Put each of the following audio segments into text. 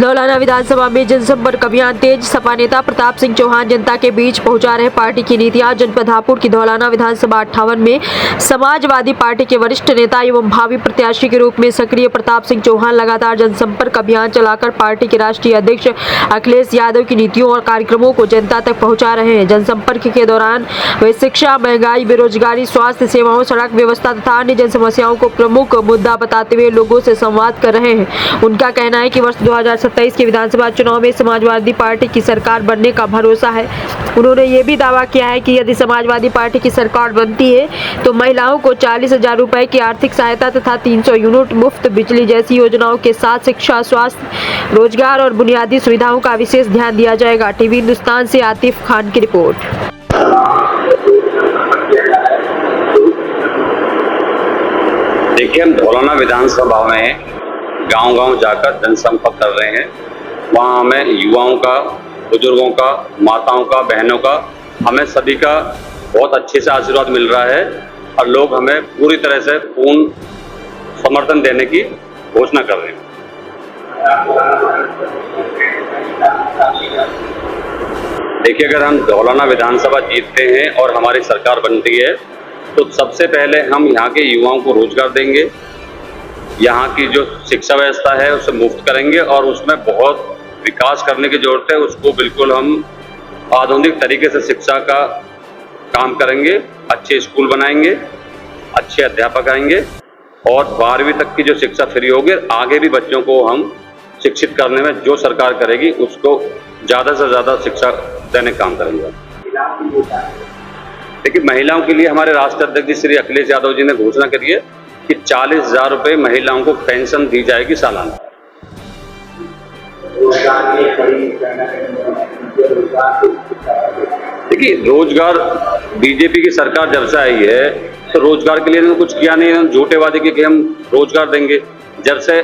धौलाना विधानसभा में जनसंपर्क अभियान तेज। सपा नेता प्रताप सिंह चौहान जनता के बीच पहुंचा रहे पार्टी की नीतियां। जनपद हापुड़ की धौलाना विधानसभा 58 में समाजवादी पार्टी के वरिष्ठ नेता एवं भावी प्रत्याशी के रूप में सक्रिय प्रताप सिंह चौहान लगातार जनसंपर्क अभियान चलाकर पार्टी के राष्ट्रीय अध्यक्ष अखिलेश यादव की नीतियों और कार्यक्रमों को जनता तक पहुँचा रहे हैं। जनसंपर्क के दौरान वे शिक्षा, महंगाई, बेरोजगारी, स्वास्थ्य सेवाओं, सड़क व्यवस्था तथा अन्य जन समस्याओं को प्रमुख मुद्दा बताते हुए लोगों से संवाद कर रहे हैं। उनका कहना है कि वर्ष 2027 के विधानसभा चुनाव में समाजवादी पार्टी की सरकार बनने का भरोसा है। उन्होंने ये भी दावा किया है कि यदि समाजवादी पार्टी की सरकार बनती है तो महिलाओं को 40,000 रुपए की आर्थिक सहायता तथा 300 यूनिट मुफ्त बिजली जैसी योजनाओं के साथ शिक्षा, स्वास्थ्य, रोजगार और बुनियादी सुविधाओं का विशेष ध्यान दिया जाएगा। टीवी हिंदुस्तान से आतिफ खान की रिपोर्ट। देखिए, हम धौलाना विधानसभा में गांव-गांव जाकर जनसंपर्क कर रहे हैं। वहाँ हमें युवाओं का, बुजुर्गों का, माताओं का, बहनों का, हमें सभी का बहुत अच्छे से आशीर्वाद मिल रहा है और लोग हमें पूरी तरह से पूर्ण समर्थन देने की घोषणा कर रहे हैं। देखिए, अगर हम धौलाना विधानसभा जीतते हैं और हमारी सरकार बनती है तो सबसे पहले हम यहाँ के युवाओं को रोजगार देंगे। यहाँ की जो शिक्षा व्यवस्था है उसे मुफ्त करेंगे और उसमें बहुत विकास करने की जरूरत है। उसको बिल्कुल हम आधुनिक तरीके से शिक्षा का काम करेंगे। अच्छे स्कूल बनाएंगे, अच्छे अध्यापक आएंगे और 12वीं तक की जो शिक्षा फ्री होगी, आगे भी बच्चों को हम शिक्षित करने में जो सरकार करेगी उसको ज़्यादा से ज़्यादा शिक्षा देने का काम करेंगे। देखिए, महिलाओं के लिए हमारे राष्ट्रीय अध्यक्ष श्री अखिलेश यादव जी ने घोषणा करी है कि 40,000 रुपये महिलाओं को पेंशन दी जाएगी सालाना। देखिए, रोजगार बीजेपी की सरकार जब से आई है तो रोजगार के लिए कुछ किया नहीं। झूठे वादे किए कि हम रोजगार देंगे। जब से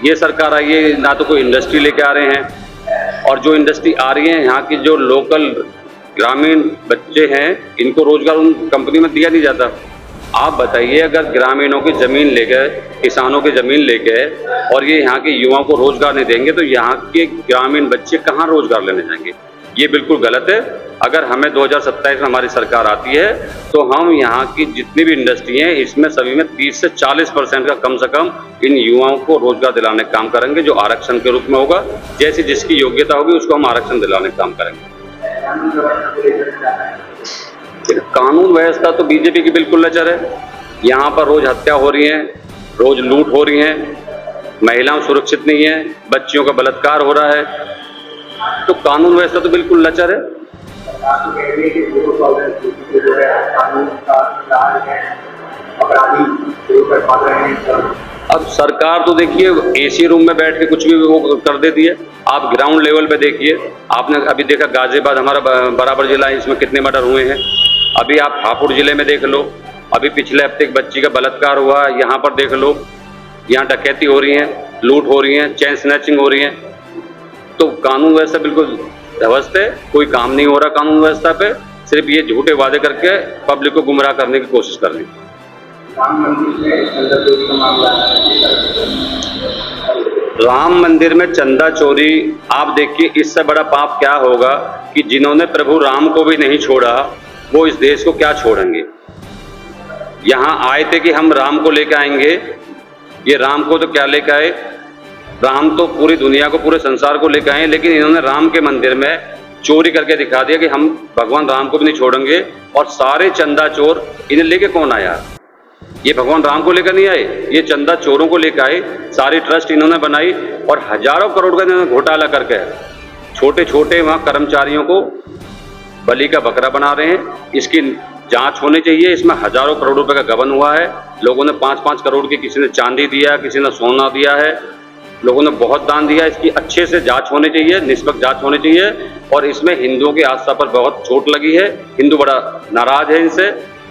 ये सरकार आई है ना तो कोई इंडस्ट्री लेके आ रहे हैं और जो इंडस्ट्री आ रही है यहाँ की जो लोकल ग्रामीण बच्चे हैं इनको रोजगार उन कंपनी में दिया नहीं जाता। आप बताइए, अगर ग्रामीणों की ज़मीन ले गए, किसानों की ज़मीन ले गए और ये यहाँ के युवाओं को रोजगार नहीं देंगे तो यहाँ के ग्रामीण बच्चे कहाँ रोजगार लेने जाएंगे? ये बिल्कुल गलत है। अगर हमें 2027 में हमारी सरकार आती है तो हम यहाँ की जितनी भी इंडस्ट्री हैं इसमें सभी में 30 से 40% का कम से कम इन युवाओं को रोजगार दिलाने का काम करेंगे, जो आरक्षण के रूप में होगा। जैसी जिसकी योग्यता होगी उसको हम आरक्षण दिलाने का काम करेंगे। कानून व्यवस्था तो बीजेपी की बिल्कुल लचर है। यहाँ पर रोज हत्या हो रही है, रोज लूट हो रही है, महिलाएं सुरक्षित नहीं है, बच्चियों का बलात्कार हो रहा है, तो कानून व्यवस्था तो बिल्कुल लचर है। अब सरकार तो देखिए एसी रूम में बैठ के कुछ भी वो कर देती है। आप ग्राउंड लेवल पे देखिए, आपने अभी देखा गाजियाबाद हमारा बराबर जिला है, इसमें कितने मर्डर हुए हैं। अभी आप हापुड़ जिले में देख लो, अभी पिछले हफ्ते एक बच्ची का बलात्कार हुआ, यहाँ पर देख लो, यहाँ डकैती हो रही है, लूट हो रही है, चेन स्नैचिंग हो रही है। तो कानून व्यवस्था बिल्कुल ध्वस्त है, कोई काम नहीं हो रहा कानून व्यवस्था पे, सिर्फ ये झूठे वादे करके पब्लिक को गुमराह करने की कोशिश कर रही है। राम मंदिर में चंदा चोरी, आप देखिए इससे बड़ा पाप क्या होगा कि जिन्होंने प्रभु राम को भी नहीं छोड़ा वो इस देश को क्या छोड़ेंगे। यहाँ आए थे कि हम राम को लेकर आएंगे, ये राम को तो क्या लेकर आए, राम तो पूरी दुनिया को, पूरे संसार को लेकर आए, लेकिन इन्होंने राम के मंदिर में चोरी करके दिखा दिया कि हम भगवान राम को भी नहीं छोड़ेंगे। और सारे चंदा चोर इन्हें लेके कौन आया? ये भगवान राम को लेकर नहीं आए, ये चंदा चोरों को लेकर आए। सारी ट्रस्ट इन्होंने बनाई और हजारों करोड़ का इन्होंने घोटाला करके छोटे छोटे वहाँ कर्मचारियों को बलि का बकरा बना रहे हैं। इसकी जांच होनी चाहिए। इसमें हजारों करोड़ रुपए का गबन हुआ है। लोगों ने 5-5 करोड़ की, किसी ने चांदी दिया, किसी ने सोना दिया है, लोगों ने बहुत दान दिया। इसकी अच्छे से जांच होनी चाहिए, निष्पक्ष जांच होनी चाहिए। और इसमें हिंदुओं की आस्था पर बहुत चोट लगी है, हिंदू बड़ा नाराज है इनसे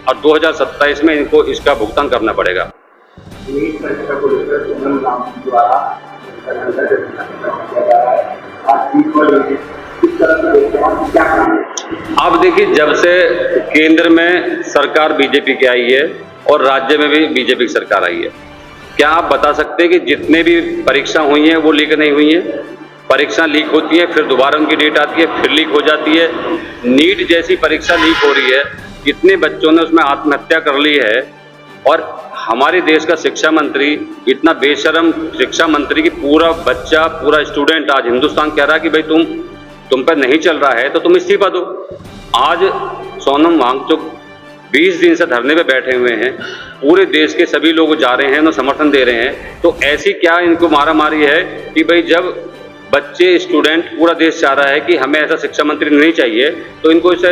और 2027 में इनको इसका भुगतान करना पड़ेगा। अब देखिए, जब से केंद्र में सरकार बीजेपी की आई है और राज्य में भी बीजेपी की सरकार आई है, क्या आप बता सकते हैं कि जितने भी परीक्षा हुई हैं वो लीक नहीं हुई हैं? परीक्षा लीक होती है, फिर दोबारा उनकी डेट आती है, फिर लीक हो जाती है। नीट जैसी परीक्षा लीक हो रही है, कितने बच्चों ने उसमें आत्महत्या कर ली है। और हमारे देश का शिक्षा मंत्री इतना बेशर्म शिक्षा मंत्री की पूरा बच्चा, पूरा स्टूडेंट आज हिंदुस्तान कह रहा है कि भाई तुम पर नहीं चल रहा है तो तुम इस्तीफा दो। आज सोनम वांगचुक 20 दिन से धरने पे बैठे हुए हैं, पूरे देश के सभी लोग जा रहे हैं, उन्हें समर्थन दे रहे हैं। तो ऐसी क्या इनको मारामारी है कि भाई जब बच्चे, स्टूडेंट, पूरा देश चाह रहा है कि हमें ऐसा शिक्षा मंत्री नहीं चाहिए, तो इनको इसे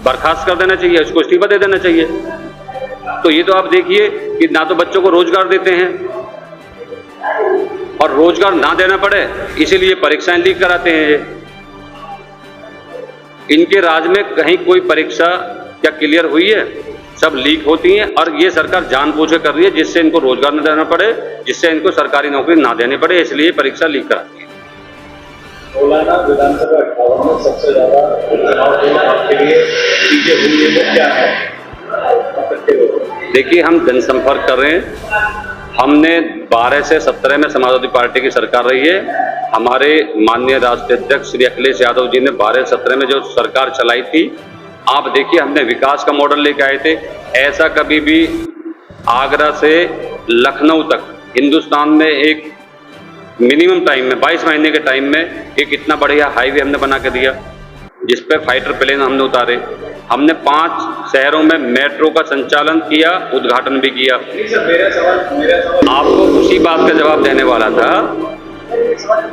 बर्खास्त कर देना चाहिए, इसको इस्तीफा दे देना चाहिए। तो ये तो आप देखिए कि ना तो बच्चों को रोजगार देते हैं, और रोजगार ना देना पड़े इसीलिए परीक्षाएं लीक कराते हैं। ये इनके राज में कहीं कोई परीक्षा क्या क्लियर हुई है? सब लीक होती हैं, और ये सरकार जानबूझ के कर रही है जिससे इनको रोजगार न देना पड़े, जिससे इनको सरकारी नौकरी ना देनी पड़े, इसलिए परीक्षा लीक कराती है। मौलाना विधानसभा 58 में सबसे ज्यादा चुनाव आपके लिए चीजें हुई है वो क्या है? देखिए, हम जनसंपर्क कर रहे हैं। हमने 12 से 17 में समाजवादी पार्टी की सरकार रही है। हमारे माननीय राष्ट्रीय अध्यक्ष श्री अखिलेश यादव जी ने 12-17 में जो सरकार चलाई थी, आप देखिए हमने विकास का मॉडल लेके आए थे। ऐसा कभी भी आगरा से लखनऊ तक हिंदुस्तान में एक मिनिमम टाइम में 22 महीने के टाइम में एक इतना बढ़िया हाईवे हमने बना के दिया, जिस पे फाइटर प्लेन हमने उतारे। हमने 5 शहरों में मेट्रो का संचालन किया, उद्घाटन भी किया। मेरा सवाल आपको उसी बात का जवाब देने वाला था।